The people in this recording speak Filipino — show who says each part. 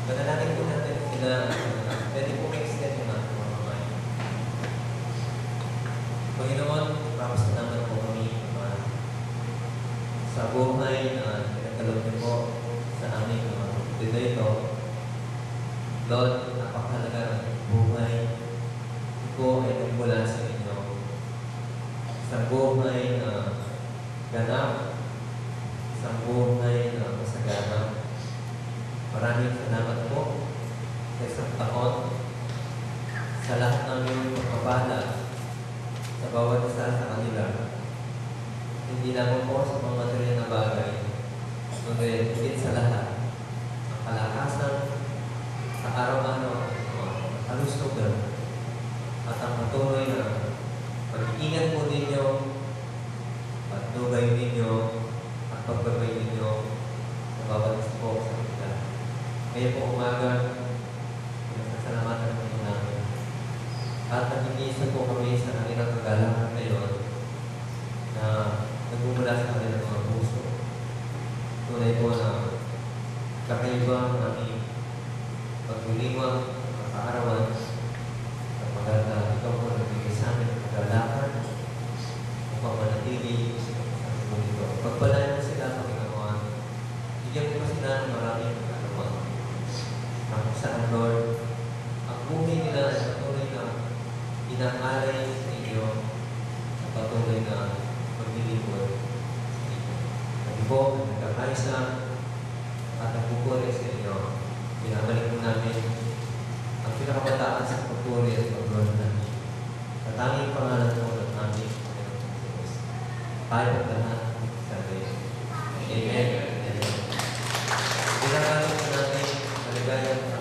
Speaker 1: Manalangin po natin sila, pwede po mag-extend yung ating mga kamay. Panginoon, papasalamat po kami sa buhay na pinagkaloob niyo po sa aming kapatid na ito. Lord, napakahalaga ng buhay. Ito po ay nagmula sa inyo. Sa buhay na ganap, sa buhay na masagana. Maraming salamat po sa isang taon, sa lahat ng iyong pagpapala sa bawat isa sa kanila. Hindi lamang po sa mga material na bagay, kundi higit sa lahat, ang kalakasan sa araw-araw, kalusugan, at ang patuloy na pag-iingat po ninyo, patnubay ninyo, at pagbabay ninyo sa bawat isa po sa kanila. Ngayon po umaga, nasasalamatan po namin. At nag-iisa po kami sa kanilang kagalangan ngayon na nagmumula sa kanilang mga puso. Tunay po na kakaiba ang aming pagbuliwang at kaarawan kapag ikaw po nagbigay sa amin ng kagalangan upang manatili sa mundo ito. Pagpalain mo sila, Panginoon, bigyan mo sila ng maraming kaarawan. Ang saan, Lord, ang buhay nila ay patuloy na inaalay sa inyo at patuloy na maglilingkod sa inyo. Kami po ang nagkakaisa at nagpupuri sa inyo. Pinabalik mo namin ang pinakabataan sa pagpuri at pagpuri namin. Sa tanging pangalan mo ng aming Panginoon Jesus. Tayo ang lahat sa Amen. Amen. Pinakalap natin maligayang